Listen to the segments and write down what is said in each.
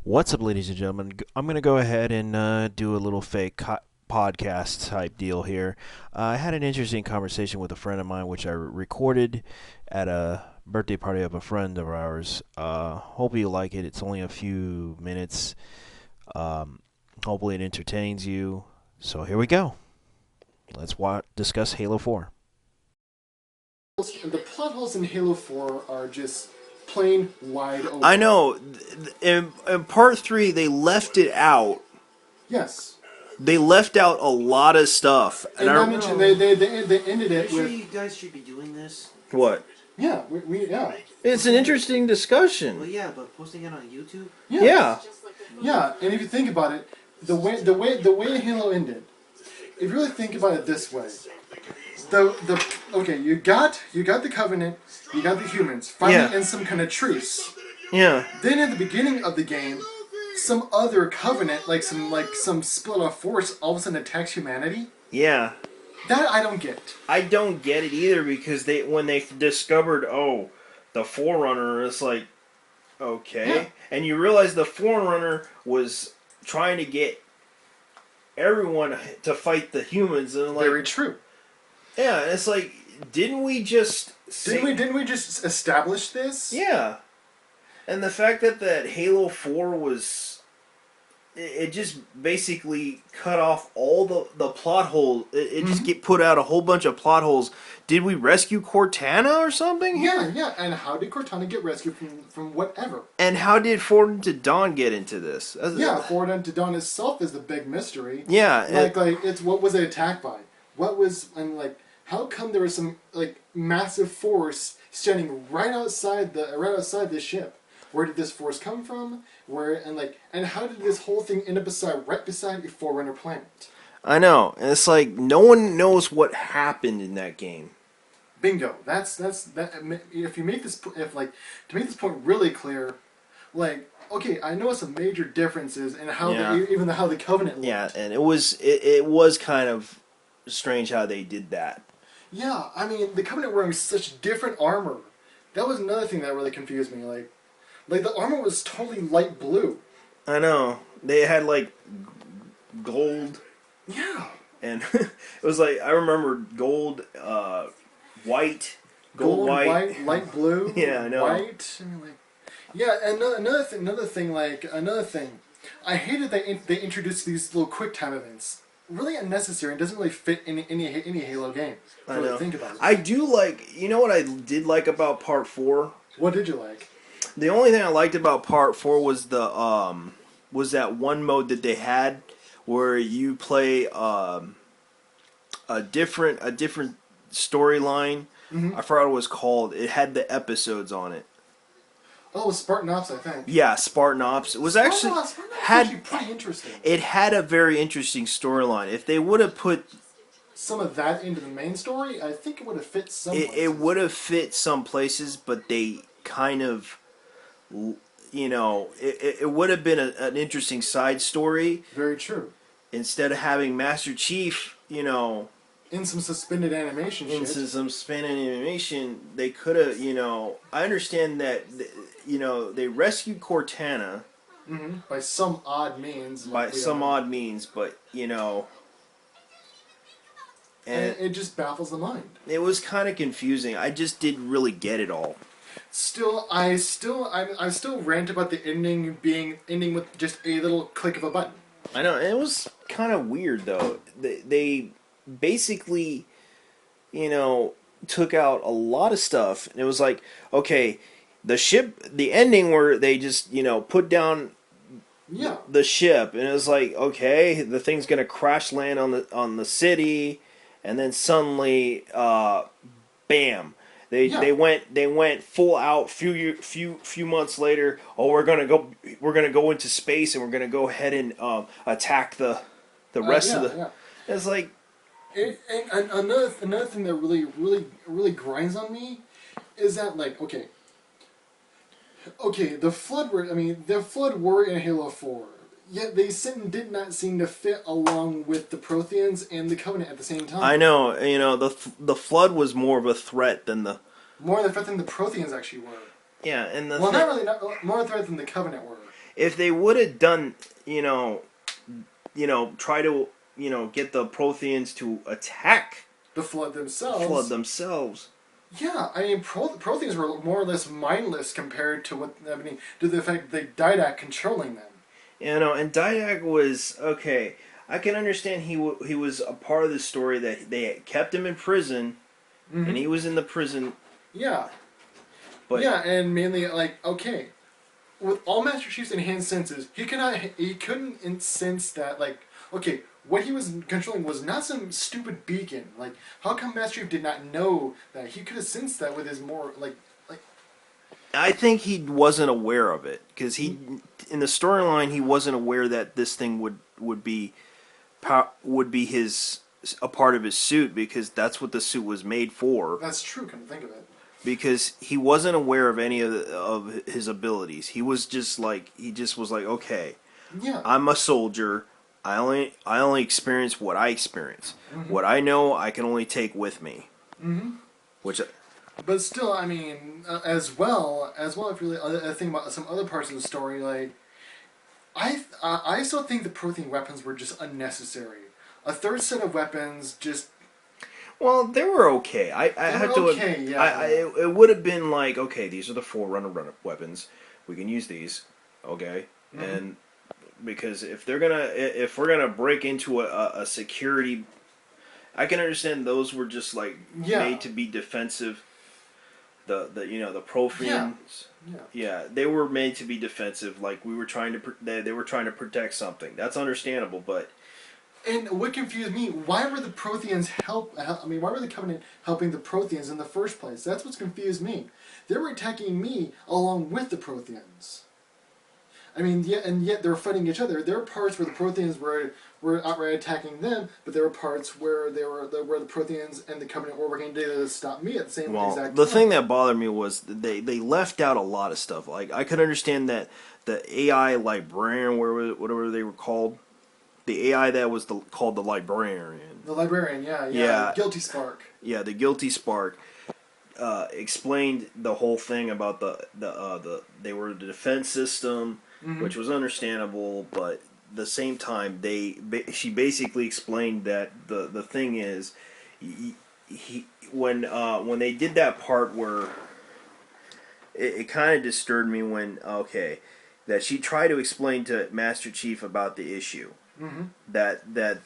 What's up, ladies and gentlemen? I'm going to go ahead and do a little fake podcast type deal here. I had an interesting conversation with a friend of mine, which I recorded at a birthday party of a friend of ours. Hope you like it. It's only a few minutes. Um, Hopefully, it entertains you. So, here we go. Let's discuss Halo 4. The plot holes in Halo 4 are just plain wide open. I know. In part 3, they left it out. Yes. They left out a lot of stuff. And I mentioned they ended it Sure, with... you guys should be doing this. What? Yeah, yeah. It's an interesting Well, discussion. yeah, but posting it on YouTube. Yeah. Yeah, and if you think about it, the way Halo ended, if you really think about it this way, you got the Covenant, you got the humans fighting in some kind of truce. Yeah. Then at the beginning of the game, some other Covenant, like some split off force, all of a sudden attacks humanity. Yeah. That I don't get. I don't get it either because when they discovered, the Forerunner, it's like, okay. Yeah. And you realize the Forerunner was trying to get everyone to fight the humans. And Very true. Yeah, it's like, didn't we just... Didn't we just establish this? Yeah. And the fact that Halo 4 was... It just basically cut off all the plot holes. It just put out a whole bunch of plot holes. Did we rescue Cortana or something here? Yeah. And how did Cortana get rescued from whatever? And how did Ford into Dawn get into this? Ford into Dawn itself is the big mystery. Yeah. Like it's what was it attacked by? What was how come there was some massive force standing right outside the ship? Where did this force come from? And how did this whole thing end up right beside a Forerunner planet? I know. And it's like no one knows what happened in that game. Bingo. That's that. If you make this to make this point really clear, okay, I know some major differences in how even how the Covenant looked. Yeah, and it was kind of strange how they did that. Yeah, I mean the Covenant wearing such different armor. That was another thing that really confused me. Like the armor was totally light blue. I know. They had gold. Yeah. And it was I remember gold, white, gold, white, light blue. Yeah, I know. White. I mean, and another thing. I hated that they introduced these little quick time events. Really unnecessary and doesn't really fit in any Halo game. I know. Think about it. I do you know what I did like about Part 4? What did you like? The only thing I liked about Part 4 was was that one mode that they had where you play a different storyline. Mm-hmm. I forgot what it was called. It had the episodes on it. Oh, it was Spartan Ops, I think. Yeah, Spartan Ops. It was Spartan Ops actually pretty interesting. It had a very interesting storyline. If they would have put some of that into the main story, I think it would have fit some places. It would have fit some places, but they kind of, it would have been an interesting side story. Very true. Instead of having Master Chief, in some suspended animation shit. In some suspended animation, they could have, I understand that, they rescued Cortana. Mm-hmm. By some odd means. But, and it just baffles the mind. It was kind of confusing. I just didn't really get it all. I still rant about the ending with just a little click of a button. I know, it was kind of weird though. They basically, took out a lot of stuff, and it was like, okay, the ending where they just, put down the ship, and it was like, okay, the thing's gonna crash land on the city, and then suddenly, bam. They went full out. Few months later, we're gonna go into space and we're gonna go ahead and attack the rest of the. It's like, and another thing that really grinds on me is that the Flood were in Halo 4. Yet they did not seem to fit along with the Protheans and the Covenant at the same time. I know, the Flood was more of a threat than the... More of a threat than the Protheans actually were. Yeah, and not really, more of a threat than the Covenant were. if they would have done, try to, get the Protheans to attack The Flood themselves. Flood themselves. Yeah, I mean, Protheans were more or less mindless compared to what to the fact that Didac controlling them. And Didac was okay. I can understand he was a part of the story that they kept him in prison, and he was in the prison. Yeah. But yeah, and mainly okay, with all Master Chief's enhanced senses, he couldn't sense that okay, what he was controlling was not some stupid beacon. How come Master Chief did not know that? He could have sensed that with his more I think he wasn't aware of it because in the storyline he wasn't aware that this thing would be his a part of his suit because that's what the suit was made for. That's true. Come to think of it. Because he wasn't aware of any of his abilities. He was just was like, okay, yeah, I'm a soldier. I only experience what I experience. What I know, I can only take with me. Which. But still, I mean, as well, if you really think about some other parts of the story, I still think the Prothean weapons were just unnecessary. A third set of weapons just. Well, they were okay. I have to. Okay, yeah. It would have been like, okay, these are the Forerunner weapons. We can use these, okay, and because if we're gonna break into a security, I can understand those were just made to be defensive. The Protheans, they were made to be defensive. Like we were trying to, they were trying to protect something. That's understandable, but. And what confused me, why were the Protheans why were the Covenant helping the Protheans in the first place? That's what's confused me. They were attacking me along with the Protheans. I mean, yet they were fighting each other. There were parts where the Protheans were outright attacking them, but there were parts where where the Protheans and the Covenant were working together to stop me at the same exact time. The thing that bothered me was they left out a lot of stuff. Like I could understand that the AI librarian, whatever they were called. The AI that was called the Librarian. The Librarian, yeah. Guilty Spark. Yeah, the Guilty Spark explained the whole thing about they were the defense system, which was understandable, but at the same time, she basically explained that the thing is, when they did that part where it kind of disturbed me that she tried to explain to Master Chief about the issue. That the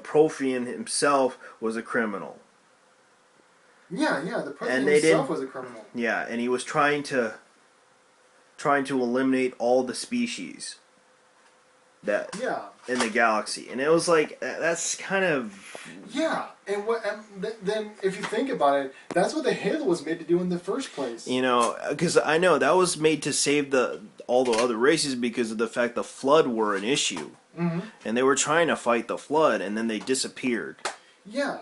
Prothean himself was a criminal. Yeah, the Prothean himself was a criminal. Yeah, and he was trying to eliminate all the species in the galaxy, and it was like that's kind of then if you think about it, that's what the Halo was made to do in the first place. Because I know that was made to save all the other races because of the fact the Flood were an issue, and they were trying to fight the Flood, and then they disappeared. Yeah,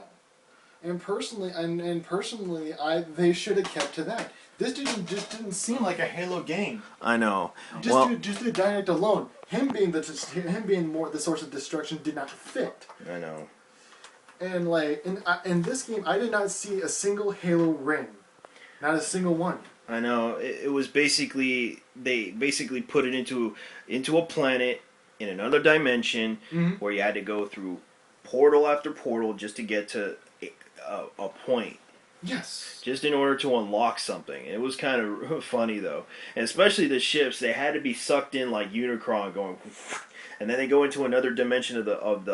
and personally, they should have kept to that. This didn't seem like a Halo game. I know. Just the Didact alone, him being more the source of destruction did not fit. I know. And in this game, I did not see a single Halo ring, not a single one. I know. It was basically they put it into a planet in another dimension where you had to go through portal after portal just to get to a point. Yes. Just in order to unlock something. It was kind of funny though, and especially the ships. They had to be sucked in like Unicron, going, and then they go into another dimension of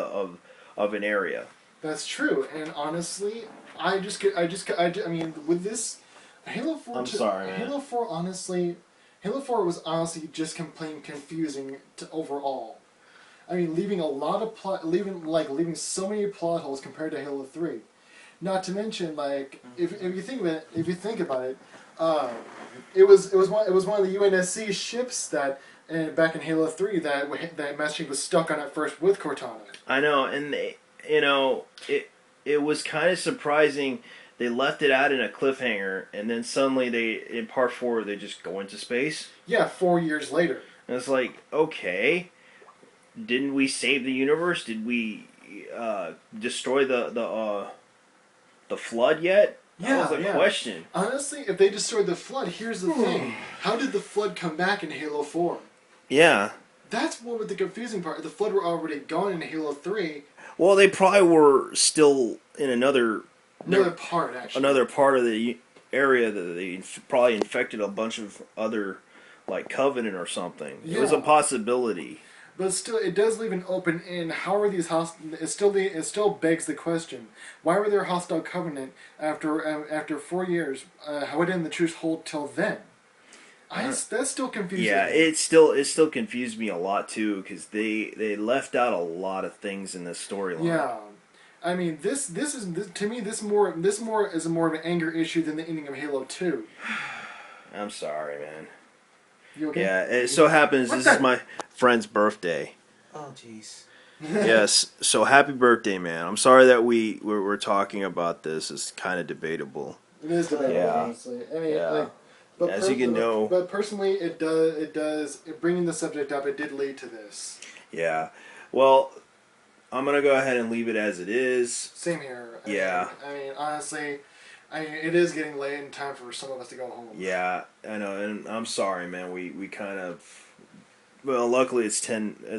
an area. That's true, and honestly, I mean, with this Halo 4. I'm sorry, man. Halo 4, honestly, Halo 4 was honestly just plain confusing overall. I mean, leaving a lot of leaving so many plot holes compared to Halo 3. Not to mention, if you think about it, it was one of the UNSC ships that back in Halo 3 that Master Chief was stuck on at first with Cortana. I know, and it was kind of surprising. They left it out in a cliffhanger, and then suddenly in part 4 they just go into space. Yeah, 4 years later. And it's like, okay, didn't we save the universe? Did we destroy the Flood yet? That was the question. Honestly, if they destroyed the flood, here's the thing: how did the flood come back in Halo 4? Yeah. That's what was the confusing part. The flood were already gone in Halo 3. Well, they probably were still in another part, actually. Another part of the area that they probably infected a bunch of other, like Covenant or something. Yeah. It was a possibility. But still, it does leave an open end. How are these it still begs the question: why were there hostile Covenant after 4 years? Why didn't the truce hold till then? That's still confusing. Yeah, it still confused me a lot too because they left out a lot of things in this storyline. Yeah, I mean this to me this more is more of an anger issue than the ending of Halo 2. I'm sorry, man. You okay? Yeah, it so happens this is my friend's birthday. Oh, jeez. Yes, so happy birthday, man. I'm sorry that we're talking about this. It's kind of debatable. It is debatable, Yeah. honestly. I mean, Yeah. but As you can know. But personally, it does bringing the subject up. It did lead to this. Yeah. Well, I'm gonna go ahead and leave it as it is. Same here. Yeah. I mean, honestly, it is getting late and time for some of us to go home. Yeah, I know, and I'm sorry, man. We kind of. Well, luckily it's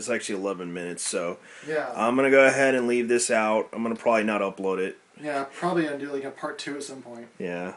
actually 11 minutes, so Yeah. I'm going to go ahead and leave this out. I'm going to probably not upload it. Yeah, probably gonna do like a part 2 at some point. Yeah.